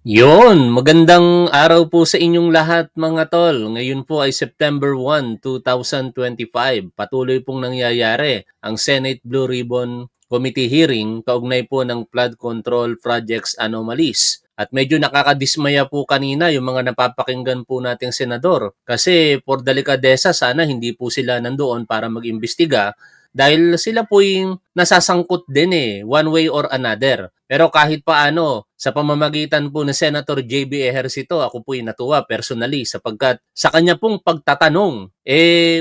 Yon, magandang araw po sa inyong lahat mga tol. Ngayon po ay September 1, 2025. Patuloy pong nangyayari ang Senate Blue Ribbon Committee hearing kaugnay po ng flood control projects anomalies. At medyo nakakadismaya po kanina yung mga napapakinggan po nating senador. Kasi por delikadesa sana hindi po sila nandoon para mag-imbestiga dahil sila po yung nasasangkot din one way or another. Pero kahit paano, sa pamamagitan po ni Senator JB Ejercito, ako po yung natuwa personally sapagkat sa kanya pong pagtatanong,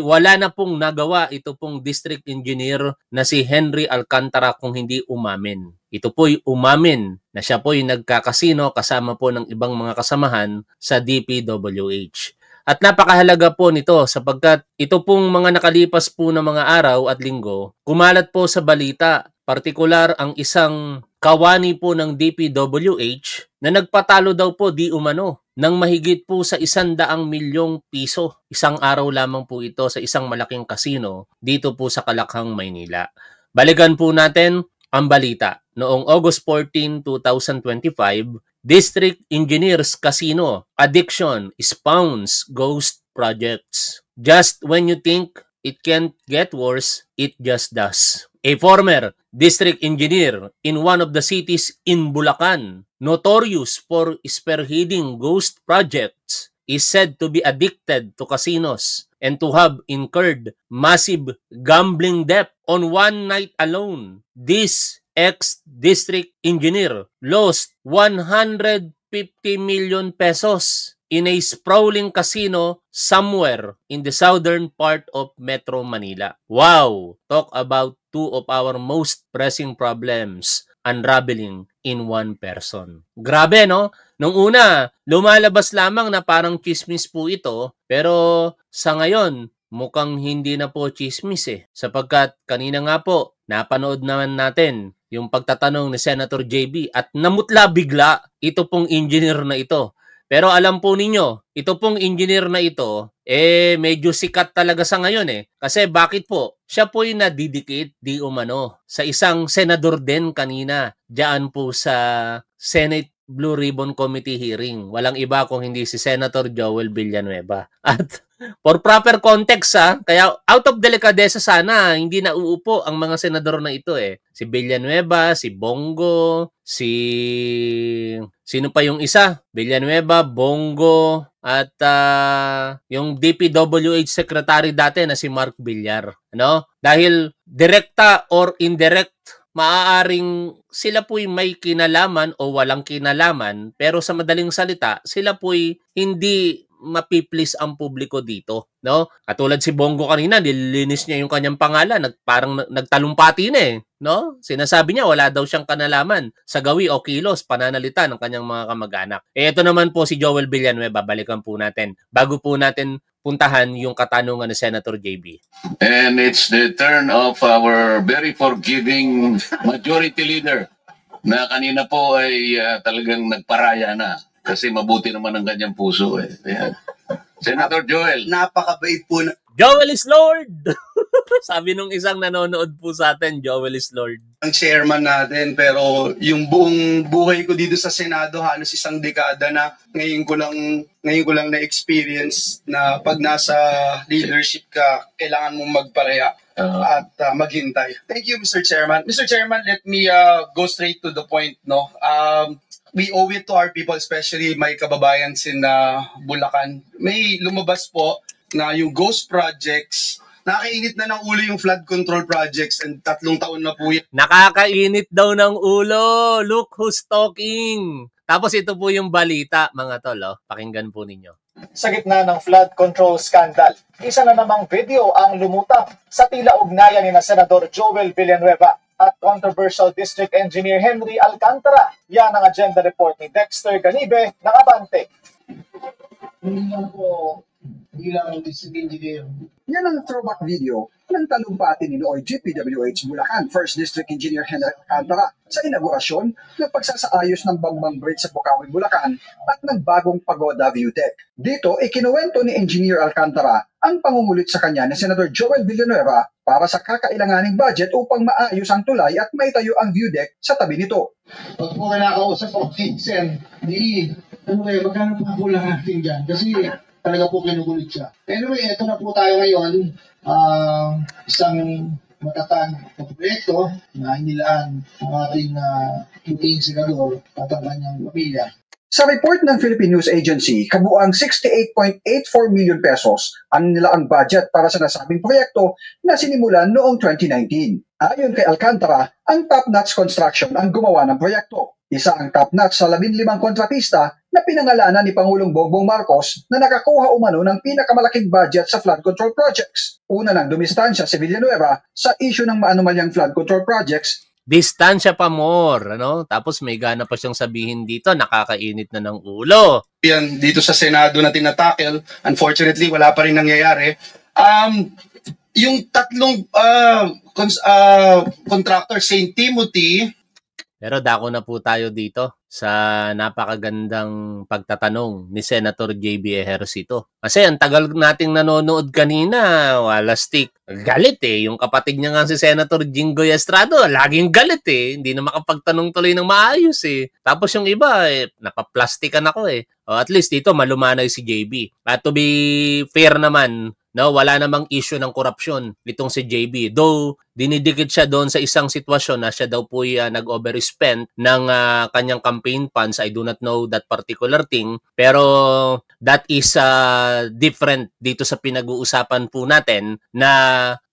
wala na pong nagawa ito pong district engineer na si Henry Alcantara kung hindi umamin. Ito po'y umamin na siya po'y nagkakasino kasama po ng ibang mga kasamahan sa DPWH. At napakahalaga po nito sapagkat ito pong mga nakalipas po na mga araw at linggo, kumalat po sa balita, partikular ang isang kawani po ng DPWH na nagpatalo daw po di umano ng mahigit po sa 100 milyong piso. Isang araw lamang po ito sa isang malaking kasino dito po sa Kalakhang, Maynila. Balikan po natin ang balita. Noong August 14, 2025, District Engineers Casino Addiction Spawns Ghost Projects. Just when you think it can't get worse, it just does. A former district engineer in one of the cities in Bulacan, notorious for spearheading ghost projects, is said to be addicted to casinos and to have incurred massive gambling debt on one night alone. This ex-district engineer lost 150 million pesos in a sprawling casino somewhere in the southern part of Metro Manila. Wow! Talk about two of our most pressing problems unraveling in one person. Grabe, no? Nung una, lumalabas lamang na parang chismis po ito, pero sa ngayon, mukhang hindi na po chismis sapagkat kanina nga po, napanood naman natin yung pagtatanong ni Senator JB at namutla bigla ito pong engineer na ito. Pero alam po ninyo, ito pong engineer na ito, medyo sikat talaga sa ngayon Kasi bakit po? Siya po yung nadidikit di umano sa isang senador din kanina diyan po sa Senate Blue Ribbon Committee hearing. Walang iba kung hindi si Senator Joel Villanueva. At for proper context kaya out of delicadeza sana, hindi na uupo ang mga senador na ito Si Villanueva, si Bongo, sino pa yung isa? Villanueva, Bongo, at yung DPWH Secretary dati na si Mark Villar. Dahil direkta or indirect, maaaring sila po'y may kinalaman o walang kinalaman, pero sa madaling salita, sila po'y hindi mapiplease ang publiko dito, Katulad si Bongo kanina, nililinis niya yung kanyang pangalan, parang nagtalumpati na Sinasabi niya wala daw siyang kanalaman sa gawi o kilos, pananalita ng kanyang mga kamag-anak. Ito naman po si Joel Villanueva, balikan po natin. Bago po natin puntahan yung katanungan ni Senator JB. And it's the turn of our very forgiving majority leader na kanina po ay talagang nagparaya na kasi mabuti naman ang kanyang puso Ayan. Senator Joel. Napakabait po na. Joel is Lord! Sabi nung isang nanonood po sa atin, Joel is Lord. Ang chairman natin, pero yung buong buhay ko dito sa Senado, halos isang dekada na, ngayon ko lang na-experience na pag nasa leadership ka, kailangan mong magparaya at maghintay. Thank you, Mr. Chairman. Mr. Chairman, let me go straight to the point. We owe it to our people, especially my kababayan in Bulacan. May lumabas po na yung ghost projects, nakakainit na ng ulo yung flood control projects and 3 taon na po yan. Nakakainit daw ng ulo. Look who's talking. Tapos ito po yung balita, mga tol. Pakinggan po ninyo. Sa gitna ng flood control scandal, isa na namang video ang lumutang sa tila ugnayan ni Senador Joel Villanueva at controversial District Engineer Henry Alcantara. Yan ang agenda report ni Dexter Ganibe ng Abante. Hindi lang po bilang district engineer. Yan ang throwback video ng talumpati ni Nooy GPWH Bulacan First District Engineer Henry Alcantara sa inaugurasyon ng pagsasaayos ng Bambang Bridge sa Bukawi, Bulacan at ng bagong Pagoda View Deck. Dito, ikinuwento ni Engineer Alcantara ang pangungulit sa kanya ni Senator Joel Villanueva para sa kakailanganing budget upang maayos ang tulay at maitayo ang view deck sa tabi nito. Pag po kinakausap ko, Sen, magkano pa kulang natin dyan? Kasi talaga po kinukulit siya. Anyway, ito na po tayo ngayon. Isang matatag na proyekto na inilaan ang ating puting senador at ang kanyang pamilya. Sa report ng Philippine News Agency, kabuang 68.84 million pesos ang nilaang budget para sa nasabing proyekto na sinimulan noong 2019. Ayon kay Alcantara, ang top-notch construction ang gumawa ng proyekto. Isa ang top-notch sa 15 kontratista na pinangalanan ni Pangulong Bongbong Marcos na nakakuha umano ng pinakamalaking budget sa flood control projects. Una nang dumistansya si Villanueva sa issue ng maanumalyang flood control projects. Distansya pa more, ano? Tapos may gana pa siyang sabihin dito, nakakainit na ng ulo. Yan, dito sa Senado na tinatakel, unfortunately, wala pa rin nangyayari. Yung tatlong contractor, St. Timothy. Pero dako na po tayo dito sa napakagandang pagtatanong ni Senator JB Ejercito. Kasi ang tagal nating nanonood kanina, wala stick. Galit Yung kapatid niya nga si Senator Jinggoy Estrado, laging galit Hindi na makapagtanong tuloy ng maayos Tapos yung iba, napaplastikan ako O at least dito, malumanay si JB. At to be fair naman, no, wala namang issue ng korupsyon nitong si JB. Though, dinidikit siya doon sa isang sitwasyon na siya daw po nag-overspend ng kanyang campaign funds. I do not know that particular thing. Pero that is different dito sa pinag-uusapan po natin na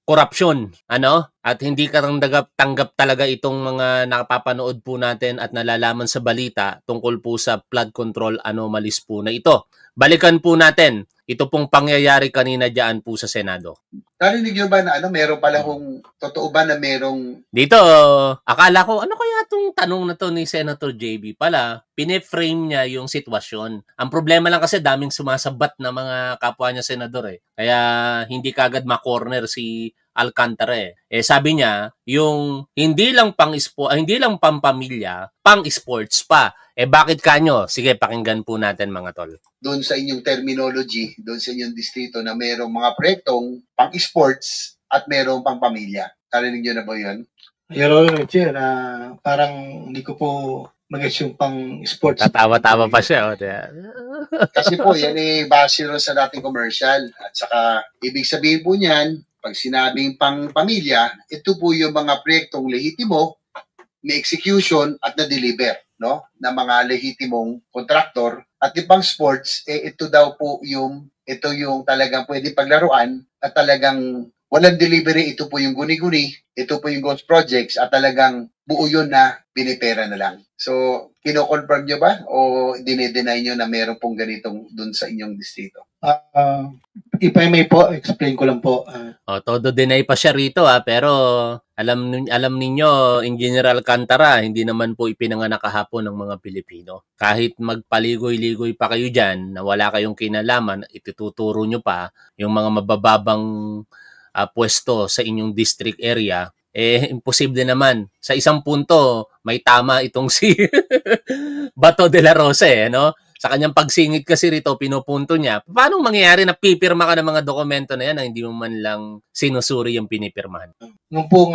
korupsyon. At hindi tanggap talaga itong mga nakapapanood po natin at nalalaman sa balita tungkol po sa flood control anomalies po na ito. Balikan po natin ito pong pangyayari kanina diyan po sa Senado. Narinig nyo ba na meron pala totoo ba na merong... Dito, akala ko, ano kaya itong tanong na to ni Senator JB? Pala, pineframe niya yung sitwasyon. Ang problema lang kasi daming sumasabat na mga kapwa niya senador Kaya hindi kagad ma-corner si Alcantara sabi niya, yung hindi lang pampamilya, pang-sports pa. Bakit kanyo? Sige, pakinggan po natin mga tol. Doon sa inyong terminology, doon sa inyong distrito na merong mga proyektong pang-sports at merong pang-pamilya. Narinig nyo na ba yun? Your Honor, Chair, parang hindi ko po mag-gets yung pang-sports. Tatawa-tawa pa siya. Kasi po, yan base rin sa dating commercial. At saka, ibig sabihin po niyan, pag sinabing pang-pamilya, ito po yung mga proyektong lehitimo, na-execution at na-deliver, no? Na mga lehitimong kontraktor. At yung pang-sports, ito daw po yung talagang pwede paglaruan at talagang walang delivery, ito po yung guni-guni, ito po yung ghost projects at talagang buo yun na binipera na lang. So, kino-confirm nyo ba o dinideny nyo na meron pong ganitong dun sa inyong distrito? If I may po, explain ko lang po. Todo deny pa siya rito pero alam ninyo, Engineer Alcantara, hindi naman po ipinanganak kahapon ng mga Pilipino. Kahit magpaligoy-ligoy pa kayo dyan na wala kayong kinalaman, ituturo nyo pa yung mga mabababang pwesto sa inyong district area, imposible naman. Sa isang punto, may tama itong si Bato de la Rosa no? Sa kanyang pagsingit kasi rito, pinupunto niya, paano mangyayari na pipirma ka ng mga dokumento na yan na hindi mo man lang sinusuri yung pinipirmahan? Nung po ang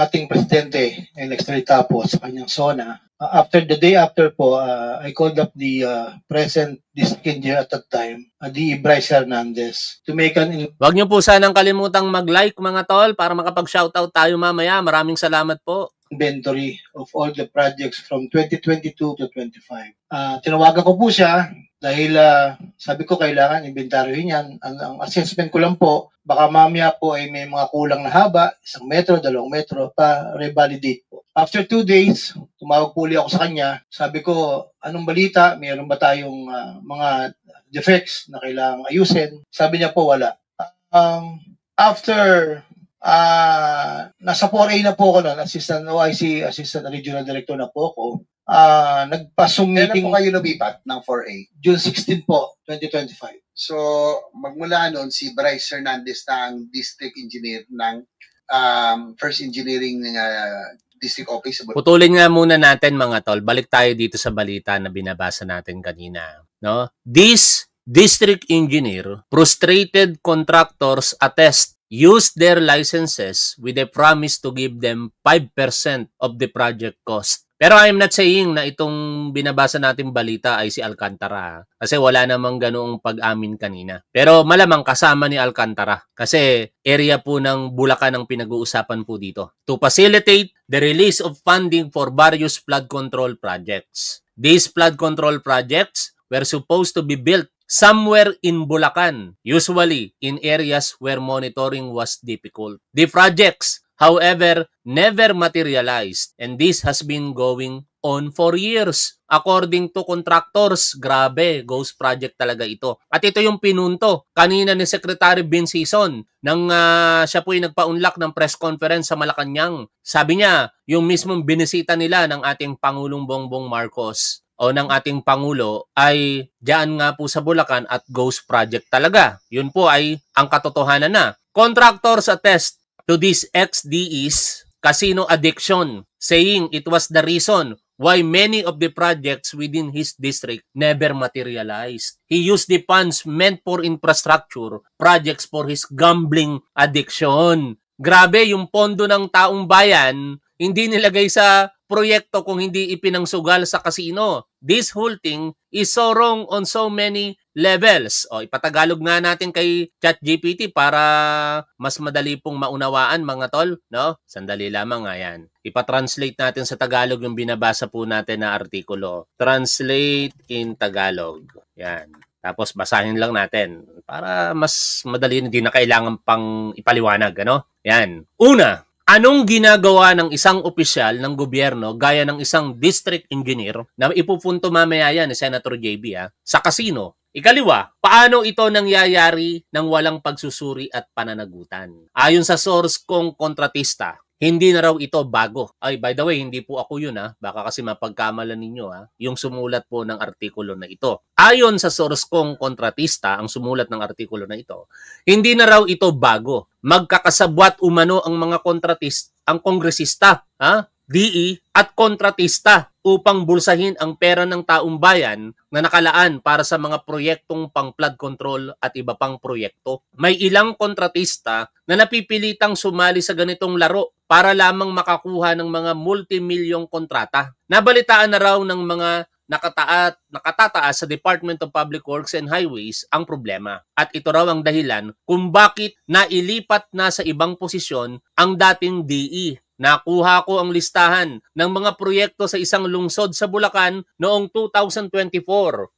ating presidente nag-extradite tapos sa kanyang zona, the day after po, I called up the present district engineer at that time, the Bryce Hernandez, to make Wag niyo po sanang kalimutang mag-like mga tol para makapag-shoutout tayo mamaya. Maraming salamat po. Inventory of all the projects from 2022 to 25. Tinawagan ko po siya dahil sabi ko kailangan inventaryohin yan. Ang assessment ko lang po, baka mamaya po ay may mga kulang na haba, 1 metro, 2 metro, pa revalidate po. After 2 days, tumawag po ulit ako sa kanya. Sabi ko, anong balita? Mayroon ba tayong mga defects na kailangang ayusin? Sabi niya po, wala. After nasa 4A na po ako noon, Assistant OIC, Assistant Regional Director na po ako. nagpasong Kailan meeting po kayo lumipat ng 4A? June 16 po, 2025. So, magmula noon, si Bryce Hernandez na ang district engineer ng First Engineering District Office. Putulin nga muna natin mga tol. Balik tayo dito sa balita na binabasa natin kanina. No? This district engineer, frustrated contractors attest, use their licenses with a promise to give them 5% of the project cost. Pero I'm not saying na itong binabasa natin balita ay si Alcantara. Kasi wala namang ganoong pag-amin kanina. Pero malamang kasama ni Alcantara. Kasi area po ng Bulacan ang pinag-uusapan po dito. To facilitate the release of funding for various flood control projects. These flood control projects were supposed to be built somewhere in Bulacan, usually in areas where monitoring was difficult. The projects, however, never materialized, and this has been going on for years. According to contractors, grabe, ghost project talaga ito. At ito yung pinunto kanina ni Secretary Vincison nang siya po ay nagpaunlak ng press conference sa Malacanang. Sabi niya, yung mismong binisita nila ng ating Pangulong Bongbong Marcos o ng ating Pangulo ay diyan nga po sa Bulacan at ghost project talaga. Yun po ay ang katotohanan na. Contractors attest to this ex-DE's casino addiction, saying it was the reason why many of the projects within his district never materialized. He used the funds meant for infrastructure projects for his gambling addiction. Grabe, yung pondo ng taong bayan, hindi nilagay sa proyekto kung hindi ipinangsugal sa casino. This whole thing is so wrong on so many levels. O, ipatagalog nga natin kay ChatGPT para mas madali pong maunawaan mga tol, no? Sandali lamang nga yan. Ipatranslate natin sa Tagalog yung binabasa po natin na artikulo. Translate in Tagalog. Yan. Tapos basahin lang natin para mas madali, hindi na kailangan pang ipaliwanag, ano? Yan. Una, anong ginagawa ng isang opisyal ng gobyerno gaya ng isang district engineer na ipupunto mamaya yan ni Senator JB sa casino? Ikaliwa, paano ito nangyayari nang walang pagsusuri at pananagutan? Ayon sa source kong kontratista, hindi na raw ito bago. Ay, by the way, hindi po ako yun baka kasi mapagkamalan ninyo yung sumulat po ng artikulo na ito. Ayon sa source kong kontratista, ang sumulat ng artikulo na ito, hindi na raw ito bago. Magkakasabwat umano ang mga ang kongresista, DE at kontratista upang bulsahin ang pera ng taong bayan na nakalaan para sa mga proyektong pang-flood control at iba pang proyekto. May ilang kontratista na napipilitang sumali sa ganitong laro para lamang makakuha ng mga multimilyong kontrata. Nabalitaan na raw ng mga nakatataas sa Department of Public Works and Highways ang problema. At ito raw ang dahilan kung bakit nailipat na sa ibang posisyon ang dating DE. Nakuha ko ang listahan ng mga proyekto sa isang lungsod sa Bulacan noong 2024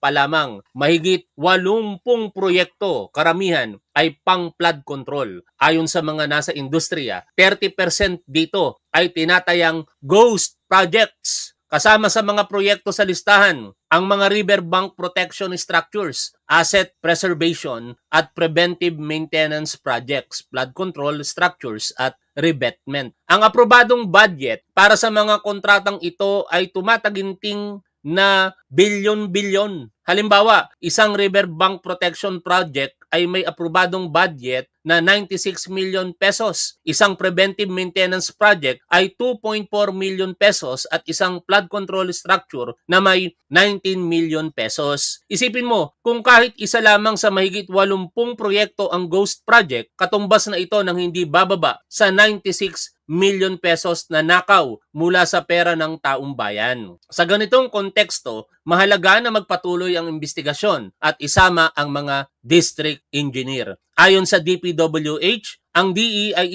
pa lamang. Mahigit 80 proyekto, karamihan ay pang-flood control. Ayon sa mga nasa industriya, 30% dito ay tinatayang ghost projects. Kasama sa mga proyekto sa listahan, ang mga riverbank protection structures, asset preservation at preventive maintenance projects, flood control structures at revetment. Ang aprobadong budget para sa mga kontratang ito ay tumataginting na bilyon-bilyon. Halimbawa, isang riverbank protection project ay may aprobadong budget na 96 million pesos. Isang preventive maintenance project ay 2.4 million pesos at isang flood control structure na may 19 million pesos. Isipin mo, kung kahit isa lamang sa mahigit 80 proyekto ang ghost project, katumbas na ito ng hindi bababa sa 96 million pesos na nakaw mula sa pera ng taong bayan. Sa ganitong konteksto, mahalaga na magpatuloy ang investigasyon at isama ang mga district engineer. Ayon sa DPWH, ang DE ay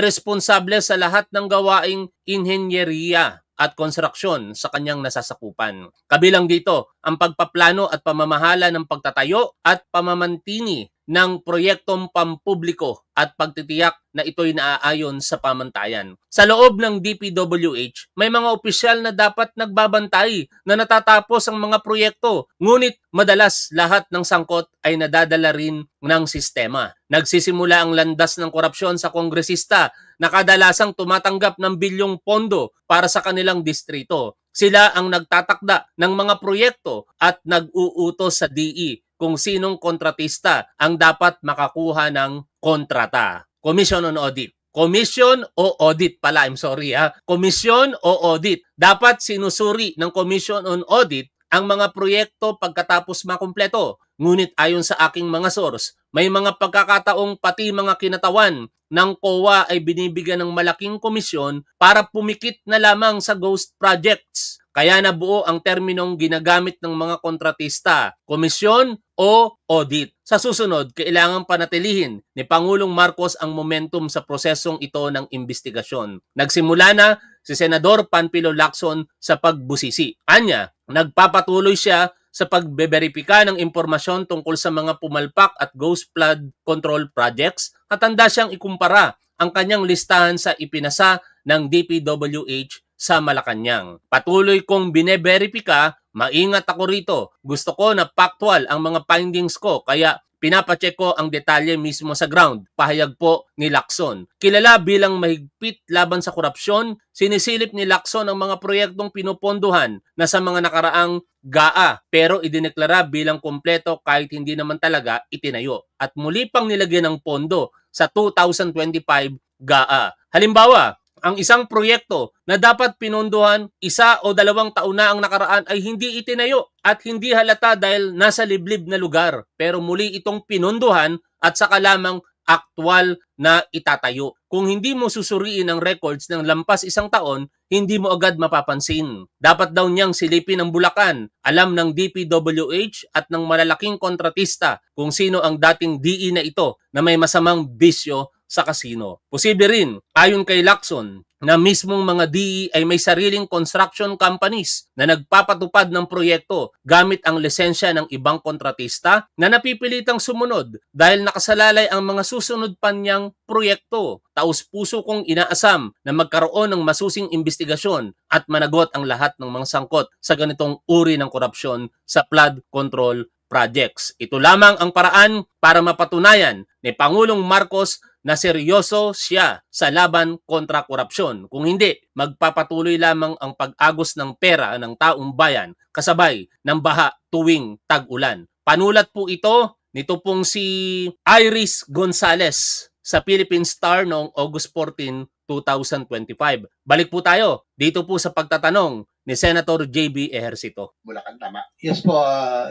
responsable sa lahat ng gawaing inhenyeriya at konstruksyon sa kanyang nasasakupan. Kabilang dito ang pagpaplano at pamamahala ng pagtatayo at pamamantini ng proyektong pampubliko at pagtitiyak na ito'y naaayon sa pamantayan. Sa loob ng DPWH, may mga opisyal na dapat nagbabantay na natatapos ang mga proyekto, ngunit madalas lahat ng sangkot ay nadadala rin ng sistema. Nagsisimula ang landas ng korupsyon sa kongresista na kadalasang tumatanggap ng bilyong pondo para sa kanilang distrito. Sila ang nagtatakda ng mga proyekto at nag-uutos sa DE kung sinong kontratista ang dapat makakuha ng kontrata. Commission on Audit. Commission o audit pala, I'm sorry ha. Commission o audit. Dapat sinusuri ng Commission on Audit ang mga proyekto pagkatapos makumpleto. Ngunit ayon sa aking mga source, may mga pagkakataong pati mga kinatawan ng COA ay binibigyan ng malaking komisyon para pumikit na lamang sa ghost projects. Kaya nabuo ang terminong ginagamit ng mga kontratista, komisyon o audit. Sa susunod, kailangang panatilihin ni Pangulong Marcos ang momentum sa prosesong ito ng investigasyon. Nagsimula na si Senador Panfilo Lacson sa pagbusisi. Anya, nagpapatuloy siya sa pagbeberipika ng impormasyon tungkol sa mga pumalpak at ghost flood control projects at handa siyang ikumpara ang kanyang listahan sa ipinasa ng DPWH sa Malacanang. Patuloy kong bineberipika, maingat ako rito. Gusto ko na factual ang mga findings ko kaya pinapacheck ko ang detalye mismo sa ground. Pahayag po ni Lacson. Kilala bilang mahigpit laban sa korupsyon, sinisilip ni Lacson ang mga proyektong pinupondohan na sa mga nakaraang GAA pero idineklara bilang kompleto kahit hindi naman talaga itinayo. At muli pang nilagyan ng pondo sa 2025 GAA. Halimbawa, ang isang proyekto na dapat pinondohan 1 o 2 taon na ang nakaraan ay hindi itinayo at hindi halata dahil nasa liblib na lugar. Pero muli itong pinondohan at saka lamang aktwal na itatayo. Kung hindi mo susuriin ang records ng lampas 1 taon, hindi mo agad mapapansin. Dapat daw niyang silipin ng Bulacan, alam ng DPWH at ng malalaking kontratista kung sino ang dating DE na ito na may masamang bisyo sa kasino. Posible rin, ayon kay Lacson, na mismong mga DE ay may sariling construction companies na nagpapatupad ng proyekto gamit ang lisensya ng ibang kontratista na napipilitang sumunod dahil nakasalalay ang mga susunod pa niyang proyekto. Taus-puso kong inaasam na magkaroon ng masusing investigasyon at managot ang lahat ng mga sangkot sa ganitong uri ng korupsyon sa flood control projects. Ito lamang ang paraan para mapatunayan ni Pangulong Marcos na seryoso siya sa laban kontra korupsyon. Kung hindi, magpapatuloy lamang ang pag-agos ng pera ng taong bayan kasabay ng baha tuwing tag-ulan. Panulat po ito nito pong si Iris Gonzalez sa Philippine Star noong August 14, 2025. Balik po tayo dito po sa pagtatanong ni Senator JB Ejercito. Bulacan, tama. Yes po,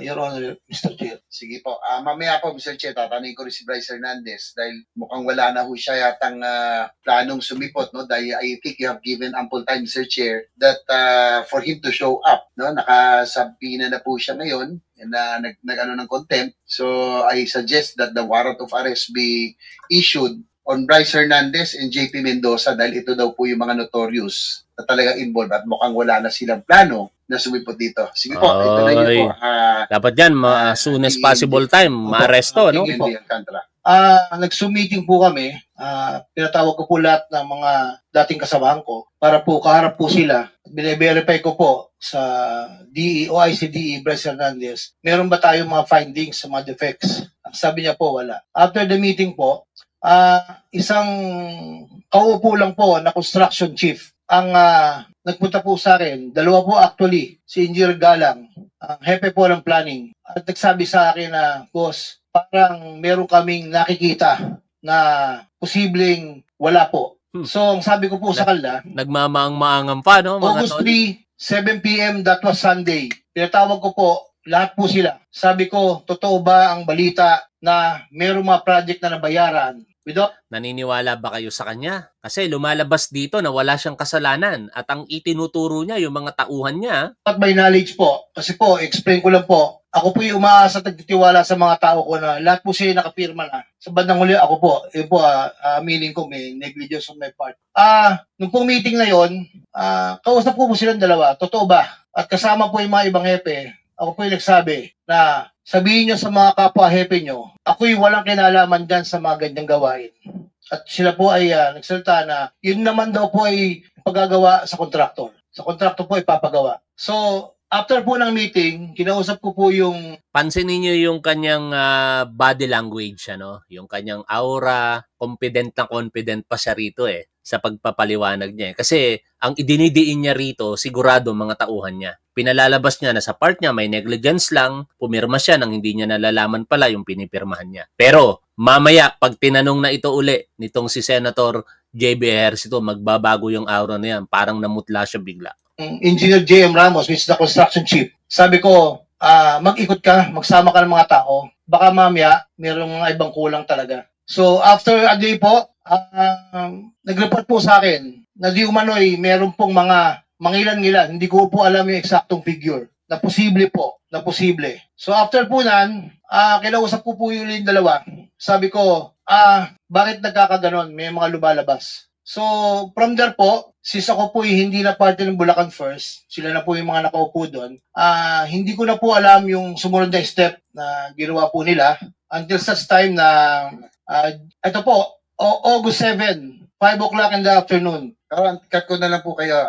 Your Honor, Mr. Chair. Sige po. Mamaya po, Mr. Chair, tatanungin ko rin si Bryce Hernandez dahil mukhang wala na ho siya yatang planong sumipot, no? Dahil I think you have given ample time, Mr. Chair, that for him to show up, no? Nakasabina na po siya ngayon na nag-ano ng contempt. So, I suggest that the warrant of arrest be issued on Bryce Hernandez and JP Mendoza dahil ito daw po yung mga notorious na talagang involved at mukhang wala na silang plano na sumipot dito. Sige po, ito na yun po. Dapat yan, soon as possible time, maaresto, no? Nag-Zoom po kami. Pinatawag ko po lahat ng mga dating kasamahan ko para po kaharap po sila. Bine-verify ko po sa DE, OICDE, Bryce Hernandez, meron ba tayong mga findings sa mga defects? Sabi niya po, wala. After the meeting po, isang kauupo lang po na construction chief ang nagpunta po sa akin. 2 po actually, si Engineer Galang, ang hepe po ng planning. At nagsabi sa akin na, boss, parang meron kaming nakikita na posibleng wala po. So, ang sabi ko po sa kanila, nagmamaang-maangang pa, no? August 3, 7 p.m., that was Sunday. Pinatawag ko po, lahat po sila. Sabi ko, totoo ba ang balita na meron mga project na nabayaran? Naniniwala ba kayo sa kanya? Kasi lumalabas dito na wala siyang kasalanan at ang itinuturo niya, yung mga tauhan niya. At by knowledge po, kasi po, explain ko lang po, ako po yung umaasa at nagtitiwala sa mga tao ko na lahat po sila nakapirma na. Sa bandang huli, ako po, yun po, meaning ko may negligence on my part. Nung po meeting na yun, kausap po silang 2, totoo ba? At kasama po yung mga ibang hepe, ako po yung nagsabi na sabihin nyo sa mga kapwa-hepe nyo, ako'y walang kinalaman dyan sa mga ganyang gawain. At sila po ay nagsalita na yun naman daw po ay pagagawa sa kontraktor. Sa kontraktor po ay papagawa. So, after po ng meeting, kinausap ko po yung... Pansinin niyo yung kanyang body language, ano? Yung kanyang aura, confident na confident pa siya rito eh. sa pagpapaliwanag niya. Kasi ang idinidiin niya rito, sigurado mga tauhan niya. Pinalalabas niya na sa part niya may negligence lang, pumirma siya nang hindi niya nalalaman pala yung pinipirmahan niya. Pero mamaya, pag tinanong na ito uli nitong si Senator JB Ejercito, magbabago yung aura na yan. Parang namutla siya bigla. Engineer J.M. Ramos, which is the construction chief, sabi ko, mag-ikot ka, magsama ka ng mga tao, baka mamaya, mayroong mga ibang kulang talaga. So, after a day po, nag-report po sa akin na di umano'y meron pong mga mangilan-ngilan, hindi ko po alam yung eksaktong figure, na posible po, na posible. So, after po nan, kinausap ko po yung dalawa, sabi ko, bakit nagkakaganon? May mga lumalabas. So, from there po, since ako po hindi na parte ng Bulacan First, sila na po yung mga nakaupo doon, hindi ko na po alam yung sumunod na step na ginawa po nila until such time na, ito po, August 7, 5 o'clock in the afternoon. Cut ko na lang po kayo.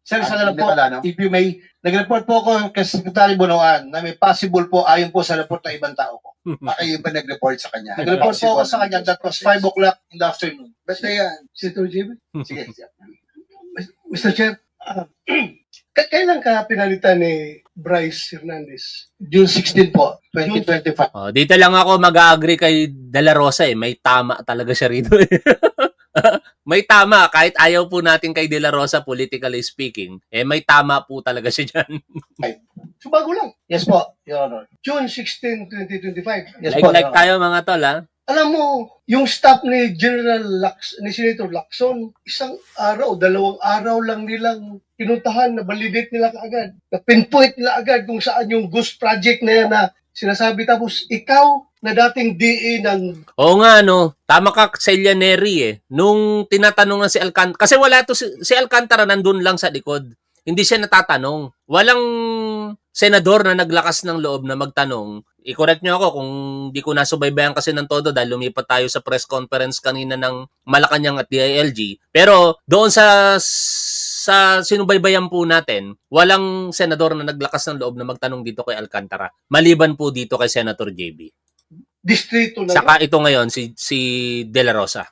Sir, isa na lang hindi po, pala, no? if you may, nag-report po ako kay Secretary Bunoan na may possible po ayon po sa report ng ibang tao ko. Baka yung ba nag-report sa kanya? Nag-report po ako sa kanya, that was 5 o'clock in the afternoon. Basta yan. Senator JB? Sige. Mr. Chair, kailan ka pinalitan ni Bryce Hernandez? June 16 po, 2025. Dito lang ako mag-agree kay De La Rosa may tama talaga siya rito. May tama, kahit ayaw po natin kay De La Rosa politically speaking, may tama po talaga siya dyan. So bago lang. Yes po, Your Honor. June 16, 2025. Yes po, like Your Honor. tayo mga tol, ha? Alam mo, yung staff ni ni Senator Lacson, isang araw, 2 araw lang nilang pinuntahan, na validate nila kaagad. Na pinpoint nila agad kung saan yung ghost project na yan na sinasabi. Tapos ikaw na dating DE ng... Oo nga, no. Tama ka, Celia Neri, Nung tinatanong na si Alcantara, kasi wala to, si Alcantara nandun lang sa likod. Hindi siya natatanong. Walang senador na naglakas ng loob na magtanong. I-correct nyo ako kung di ko nasubaybayan kasi ng todo dahil lumipat tayo sa press conference kanina ng Malacanang at DILG. Pero doon sa sinubaybayan po natin, walang senador na naglakas ng loob na magtanong dito kay Alcantara. Maliban po dito kay Senator JB. Distrito na Saka ito ngayon, si De La Rosa.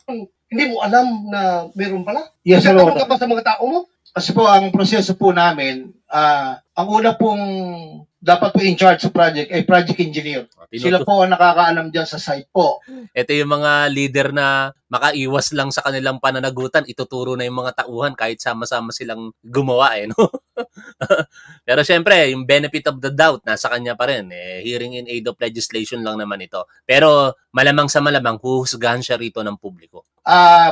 Hindi mo alam na meron pala? Yes, Your Nagtatanong Honor. ka pa sa mga tao mo? Kasi po, ang proseso po namin, ang una pong dapat po in charge sa project ay project engineer. Sila po ang nakakaalam dyan sa site po. Ito yung mga leader na makaiwas lang sa kanilang pananagutan, ituturo na yung mga tauhan kahit sama-sama silang gumawa, no? Pero syempre, yung benefit of the doubt, nasa kanya pa rin. Hearing in aid of legislation lang naman ito. Pero malamang sa malamang, huhusgahan siya rito ng publiko.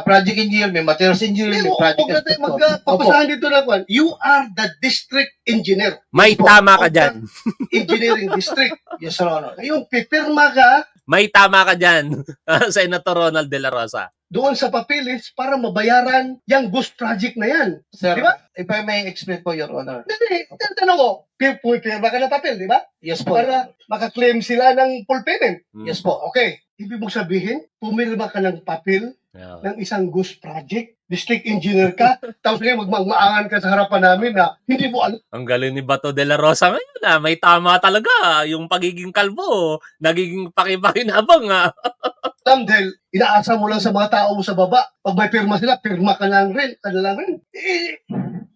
Project engineer, may materials engineer, may project Magpapasahan dito na kwan. You are the district engineer. May tama ka dyan. Engineering district. Yes, Your Honor. Yung pipirma ka May tama ka dyan, Senator Ronald De La Rosa. doon sa papilis para mabayaran yung ghost project na yan. Sir, Di ba? if I may explain po, Your Honor. Hindi, tanong ko, pipirma ka ng papel, di ba? Yes po. Para makaklaim sila ng full payment. Yes po. Okay, ibig mong sabihin, pumirma ka ng papel Yeah. ng isang ghost project, district engineer ka, tapos ngayon magmaangan ka sa harapan namin na hindi mo alam. Ang galing ni Bato De La Rosa ngayon, May tama talaga. Yung pagiging kalbo, nagiging pakipakinabang, Dahil inaasa mo lang sa mga tao mo sa baba. Pag may pirma sila, pirma ka lang rin.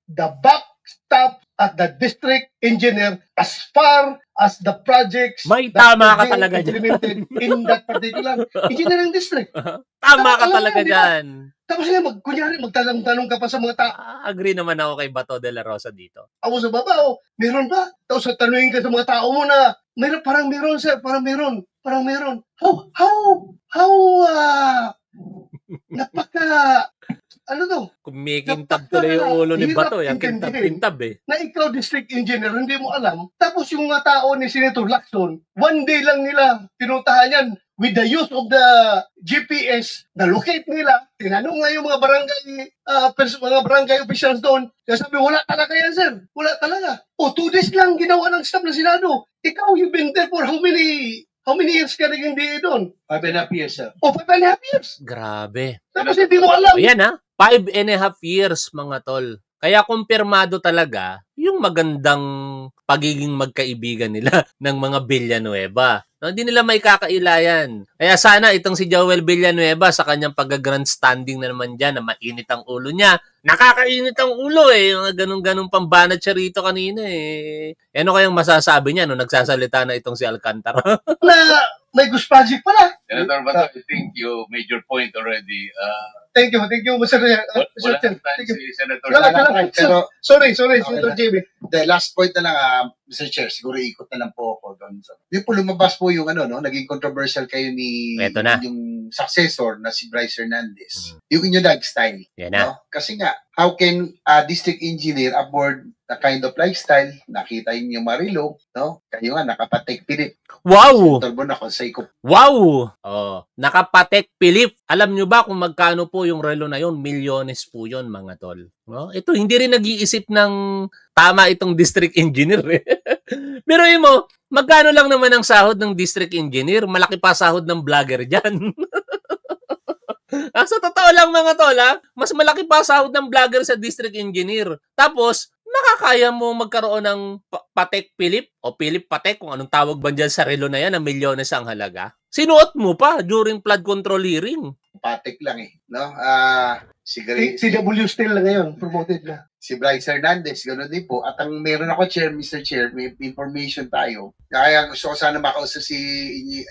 The backstop at the district engineer as far as the projects May that tama ka are being talaga dyan. implemented in that particular engineering district. Tama ka Alam mo talaga yan, di ba? dyan. Tapos nga, kunyari, magtanong-tanong ka pa sa mga tao Agree naman ako kay Bato De La Rosa dito. sa baba, meron ba? Tapos tanungin ka sa mga tao mo na, meron, parang meron, sir, parang meron. Napaka, ano to? Kumikintab tuloy yung ulo ni Bato. Yung Hirap kintab na ikaw district engineer, hindi mo alam. Tapos yung mga tao ni Senator Lacson, one day lang nila pinuntahan yan with the use of the GPS, na-locate nila. Tinanong nga yung mga barangay officials doon. Kaya sabi, wala talaga yan, sir. Wala talaga. 2 days lang ginawa ng staff ng Senado. Ikaw, you've been there for how many years ka naging DA doon? 5.5 years, sir. 5.5 years. Grabe. Tapos hindi mo alam. Ayan 5.5 years mga tol. Kaya kumpirmado talaga yung magandang pagiging magkaibigan nila ng mga Villanueva. No, hindi nila may kakailayan. Kaya sana itong si Joel Villanueva sa kanyang pag-grandstanding na naman dyan, na mainit ang ulo niya. Nakakainit ang ulo eh. Yung ganun-ganun pambanat siya rito kanina eh. Ano kayang masasabi niya no nagsasalita na itong si Alcantara? Na may Gus Project pala. Senator Bato, I think you made your point already. Thank you, Mr. Chair. Wala Thank tayo you. si Senator Pero, Sorry, Senator JB. the last point na lang, Mr. Chair, siguro ikot na lang po ako doon. Yung po lumabas po yung naging controversial kayo ni Eto na. yung successor na si Bryce Hernandez. Yung inyong lifestyle. Yan na. No? Kasi nga, how can a district engineer afford the kind of lifestyle? Nakita yung Marilo, no? Kayo nga, nakapatek Philip. Wow! Turbo na kung say ko. Wow! Oh, nakapatek Philip. Alam nyo ba kung magkano po yung relo na yon? Milyones po yon mga tol. No? Ito, hindi rin nag-iisip ng tama itong district engineer eh. Pero yun mo, magkano lang naman ang sahod ng district engineer? Malaki pa sahod ng vlogger dyan. Sa totoo lang mga tol mas malaki pa sahod ng vlogger sa district engineer. Tapos, nakakaya mo magkaroon ng Patek Philip o Philip Patek, kung anong tawag ba dyan sa relo na yan, na milyones ang halaga. Sinuot mo pa during flood control hearing. Patek lang eh. No? Si CW still na ngayon, promoted na. Si Bryce Hernandez, gano'n din po. At ang meron ako, Mr. Chair, may information tayo. Kaya gusto ko sana makausap si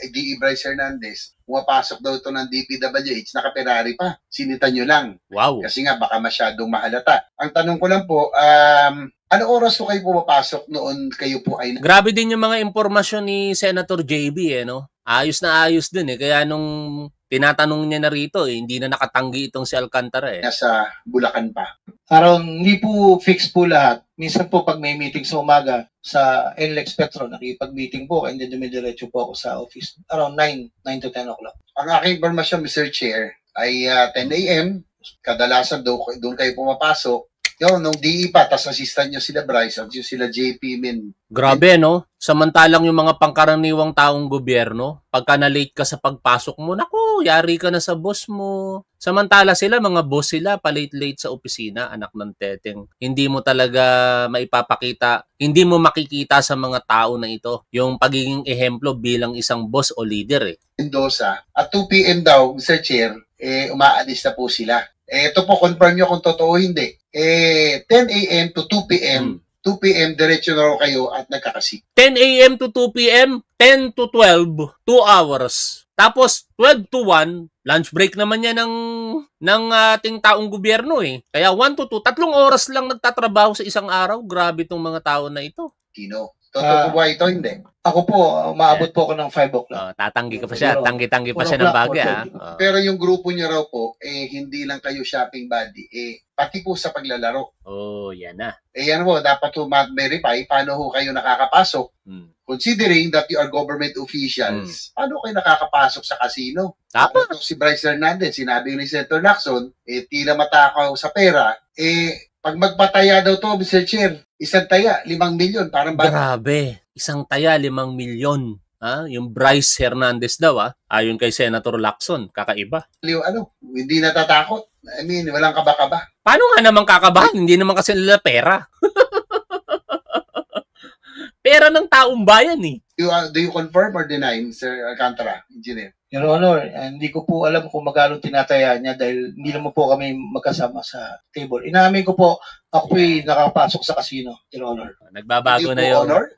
D.E. Bryce Hernandez. Pumapasok daw ito ng DPWH, naka-Ferrari pa. Sinitan nyo lang. Wow. Kasi nga, baka masyadong mahalata. Ang tanong ko lang po, ano oras po kayo pumapasok noon kayo po ay... Grabe din yung mga impormasyon ni Senator JB no? Ayos na ayos din Kaya nung tinatanong niya na rito hindi na nakatanggi itong si Alcantara Nasa Bulacan pa. Araw, hindi po fix po lahat. Minsan po pag may meeting sa umaga sa NLEX Petro, nakipag-meeting po and then dumidiretso po ako sa office around 9 to 10 o'clock. Ang aking informasyon, Mr. Chair, ay 10 a.m. Kadalasan doon kayo pumapasok. Yung nung DE pa, tas assistant nyo sila Bryce at yung sila JP Min. Grabe, no? Samantalang yung mga pangkaraniwang taong gobyerno, pagka na-late ka sa pagpasok mo, naku, yari ka na sa boss mo. Samantala sila, mga boss sila, palate-late sa opisina, anak ng teteng. Hindi mo talaga maipapakita, hindi mo makikita sa mga tao na ito yung pagiging ehemplo bilang isang boss o leader Mendoza, at 2 p.m. daw, Mr. Chair, umaalis na po sila. Ito po, confirm nyo kung totoo hindi. 10 a.m. to 2 p.m. 2 p.m. diretso na kayo at nagkakasip. 10 a.m. to 2 p.m., 10 to 12, 2 hours. Tapos 12 to 1, lunch break naman yan ng ating taong gobyerno Kaya 1 to 2, 3 oras lang nagtatrabaho sa isang araw. Grabe itong mga tao na ito. Tino, totoo ba ito? Hindi. Ako po, maabot po ako ng 5 o'clock. Tatanggi ka pa siya. Tanggi-tanggi pa siya ng bagay. Pero yung grupo niya raw po, hindi lang kayo shopping buddy, pati po sa paglalaro. Oh, yan na. Yan po, dapat po ma-verify paano ho kayo nakakapasok. Considering that you are government officials, paano kayo nakakapasok sa casino? Tama. Si Bryce Hernandez, sinabi ni Senator Lacson, tila matakaw sa pera, pag magpataya daw to, Mr. Chair, isang taya, 5 milyon. Parang grabe. Isang taya, 5 milyon. Yung Bryce Hernandez daw, ayon kay Senator Lacson, kakaiba. Hindi natatakot. I mean, walang kaba-kaba. Paano nga naman kakabahan? Hindi naman kasi nila pera. Pera ng taong bayan Do you confirm or deny, Mr. Alcantara, Engineer? Your Honor, hindi ko po alam kung magkano tinataya niya dahil hindi naman po kami magkasama sa table. Inamin ko po, ako po'y nakapasok sa casino, Your Honor. Nagbabago na yung honor?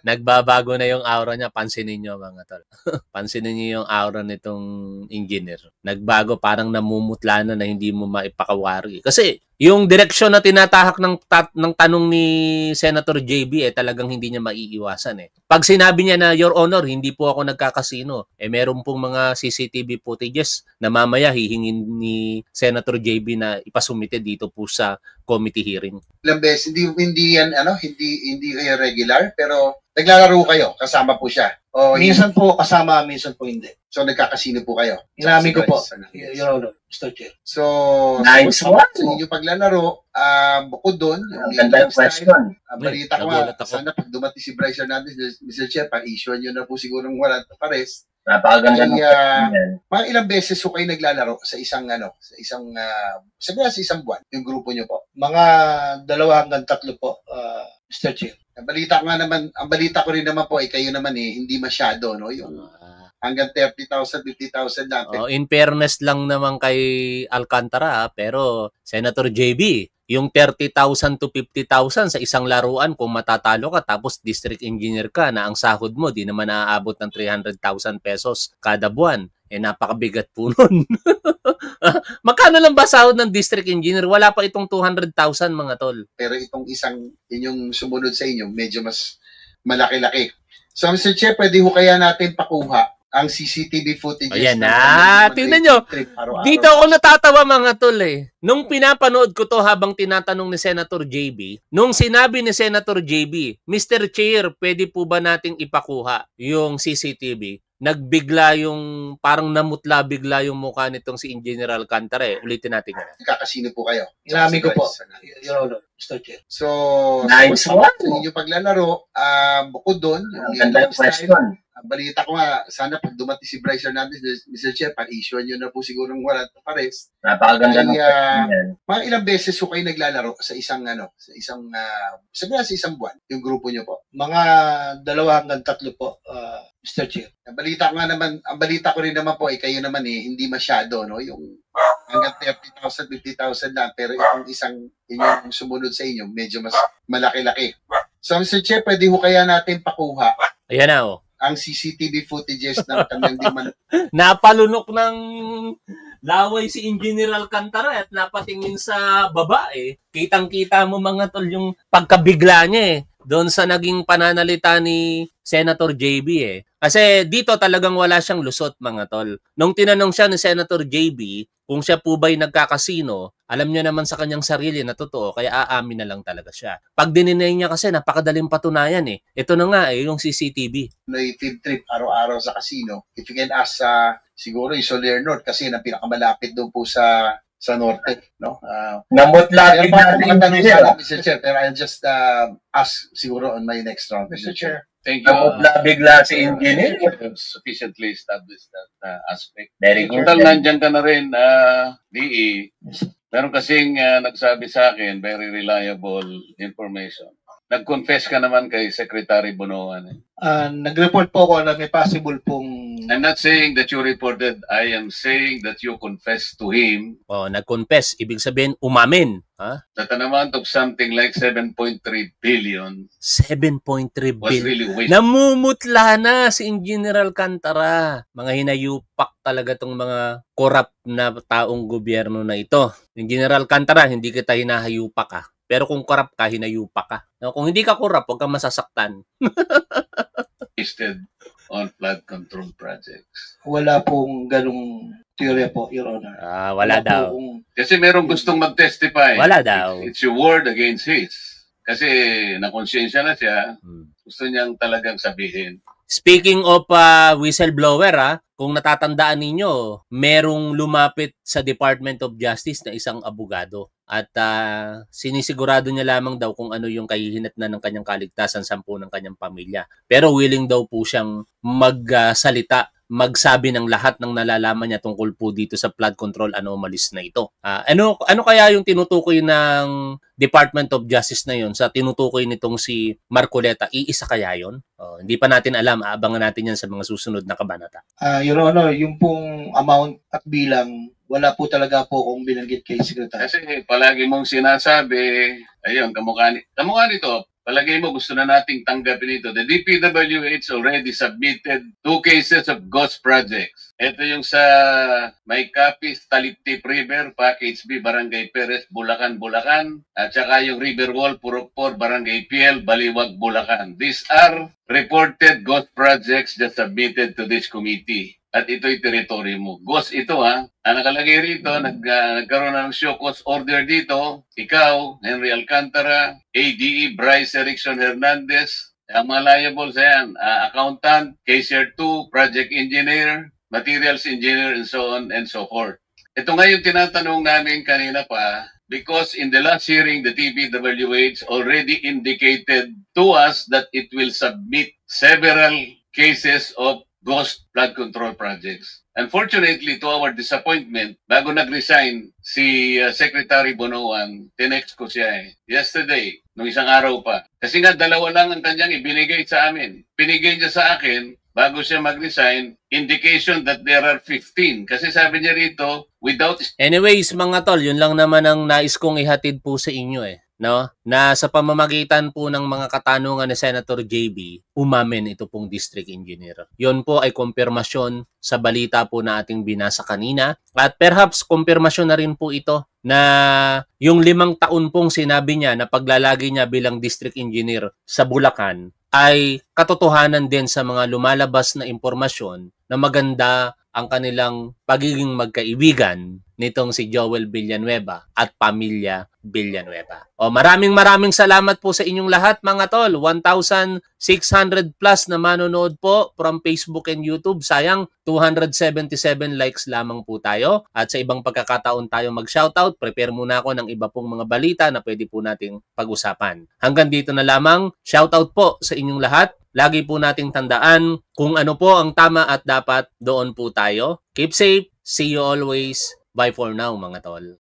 Nagbabago na yung aura niya. Pansinin niyo mga tol. Pansinin niyo yung aura nitong engineer. Nagbago, parang namumutla na hindi mo maipakawari. Kasi yung direksyon na tinatahak ng tanong ni Senator JB talagang hindi niya maiiwasan Pag sinabi niya na, Your Honor, hindi po ako nagkakasino, meron pong mga CCTV footages na mamaya hihingin ni Senator JB na ipasumite dito po sa committee hearing. Ilang beses, hindi yan, hindi kayo regular, pero naglalaro kayo, kasama po siya. Minsan po kasama, minsan po hindi. So, nagkakasino po kayo? Inamin ko po, Your Honor, Mr. Chair. So, nice one. Sa inyong paglalaro, bukod doon, ganda yung question. Balita ko sana pag dumating si Bryce Hernandez, Mr. Chair, pa-issue nyo na po siguro ng warrant of arrest Napakaganda ng mga ilang beses ko kayo naglalaro sa isang sabi sa isang buwan, yung grupo nyo po? Mga 2 hanggang 3 po, Mr. Chair. Ang balita ko rin naman po, kayo naman hindi masyado, no? Yung hanggang 30,000, 50,000 lang. In fairness lang naman kay Alcantara, pero Senator JB, yung 30,000 to 50,000 sa isang laruan kung matatalo ka tapos district engineer ka na ang sahod mo di naman naaabot ng 300,000 pesos kada buwan. Napakabigat po nun. Magkano lang ba sahod ng district engineer? Wala pa itong 200,000 mga tol. Pero itong inyong sumunod sa inyo, medyo mas malaki-laki. So Mr. Chair, pwede ho kaya natin pakuha ang CCTV footage. Ayan na. Tingnan nyo. Dito ako natatawa mga tol Nung pinapanood ko to habang tinatanong ni Senator JB, nung sinabi ni Senator JB, Mr. Chair, pwede po ba nating ipakuha yung CCTV? Nagbigla yung, parang namutla bigla yung mukha nitong si Engineer Alcantara Ulitin natin yan. Kakasino po kayo? Inamin ko po, Your Honor, Mr. Chair. So, nice sa inyong paglalaro, bukod doon, yung question. Ang balita ko nga, sana pag dumating si Bryce Hernandez, Mr. Chair, pa-issue nyo na po siguro ng warrant of arrest. Napakaganda ng mga ilang beses ko kayo naglalaro sa isang buwan, yung grupo nyo po? Mga 2 hanggang 3 po, Mr. Chair. Ang balita ko rin naman po, kayo naman hindi masyado, no? Yung hanggang 30,000, 50,000 lang, pero inyong sumunod sa inyo, medyo mas malaki-laki. So, Mr. Chair, pwede ho kaya natin pakuha Ayan na ang CCTV footages ng kanyang diman. Napalunok ng laway si Engineer Alcantara at napatingin sa baba Kitang-kita mo mga tol yung pagkabigla niya doon sa naging pananalita ni Senator JB Kasi dito talagang wala siyang lusot mga tol. Nung tinanong siya ni Senator JB kung siya po ba'y nagkakasino, alam niya naman sa kanyang sarili na totoo, kaya aamin na lang talaga siya. Pag dininay niya kasi napakadaling patunayan Ito na nga yung CCTV. Field trip araw-araw sa casino. If you can ask siguro yung Soler North kasi na pinakamalapit doon po sa norte, no? Namutla Mr. Chair, pero I'll just ask siguro on my next round, Mr. Chair. Thank you. Bigla si Engineer. Sufficiently established that aspect. Very good. Total, nandyan ka na rin, DE. Meron kasing nagsabi sa akin, very reliable information. Nag-confess ka naman kay Secretary Bonoan. Nag-report po ako na may possible pong... I'm not saying that you reported. I am saying that you confessed to him. Nag-confess. Ibig sabihin, umamin. That an amount of something like 7.3 billion 7.3 was billion. really wasted. Namumutla na si Engineer Alcantara. Mga hinayupak talaga tong mga corrupt na taong gobyerno na ito. Engineer Alcantara, hindi kita hinahayupak Pero kung corrupt ka, hinayupak ka. Kung hindi ka corrupt, huwag kang masasaktan. Wasted on flood control projects. Wala pong ganung teorya po, Your Honor. Wala daw. Kasi merong gustong mag-testify. Wala daw. It's your word against his. Kasi nakonsensya na siya, gusto niyang talagang sabihin. Speaking of whistleblower, kung natatandaan ninyo, merong lumapit sa Department of Justice na isang abogado. At sinisigurado niya lamang daw kung ano yung kahihinatnan ng kanyang kaligtasan, sampu ng kanyang pamilya. Pero willing daw po siyang magsalita, magsabi ng lahat ng nalalaman niya tungkol po dito sa flood control anomalies na ito. Ano kaya yung tinutukoy ng Department of Justice na yun sa tinutukoy nitong si Marcoleta? Iisa kaya yun? Hindi pa natin alam. Abangan natin yan sa mga susunod na kabanata. Your Honor, yung pong amount at bilang, wala po talaga po kung binanggit kay Secretary. Kasi palagi mong sinasabi, ayun, kamukha nito, palagi mo gusto na nating tanggapin ito. The DPWH already submitted 2 cases of ghost projects. Ito yung sa May Capiz, Talitip River, Package B, Barangay Perez, Bulacan, at saka yung River Wall, Purokpor, Barangay PL, Baliwag, Bulacan. These are reported ghost projects that submitted to this committee. At ito'y teritoryo mo. Ghost ito Ang nakalagay rito, nagkaroon na ng show cause order dito. Ikaw, Henry Alcantara, ADE, Bryce Erickson Hernandez, ang mga liables yan, accountant, cashier 2, project engineer, materials engineer, and so on and so forth. Ito nga yung tinatanong namin kanina pa, because in the last hearing, the DPWH already indicated to us that it will submit several cases of ghost flood control projects. Unfortunately, to our disappointment, bago nag-resign si Secretary Bonoan, tinext ko siya yesterday, nung isang araw pa. Kasi nga dalawa lang ang kanyang ibinigay sa amin. Pinigay niya sa akin, bago siya mag-resign, indication that there are 15. Kasi sabi niya rito, without... Anyways, mga tol, yun lang naman ang nais kong ihatid po sa inyo no? Na sa pamamagitan po ng mga katanungan ni Senator JB, umamin ito pong district engineer. Yun po ay kumpirmasyon sa balita po na ating binasa kanina. At perhaps kumpirmasyon na rin po ito na yung 5 taon pong sinabi niya na paglalagi niya bilang district engineer sa Bulacan ay katotohanan din sa mga lumalabas na impormasyon na maganda ang kanilang pagiging magkaibigan nitong si Joel Villanueva at pamilya Villanueva. Maraming salamat po sa inyong lahat mga tol. 1,600 plus na manonood po from Facebook and YouTube. Sayang, 277 likes lamang po tayo. At sa ibang pagkakataon tayo mag-shoutout. Prepare muna ako ng iba pong mga balita na pwede po nating pag-usapan. Hanggang dito na lamang. Shoutout po sa inyong lahat. Lagi po nating tandaan kung ano po ang tama at dapat, doon po tayo. Keep safe. See you always. Bye for now mga tol.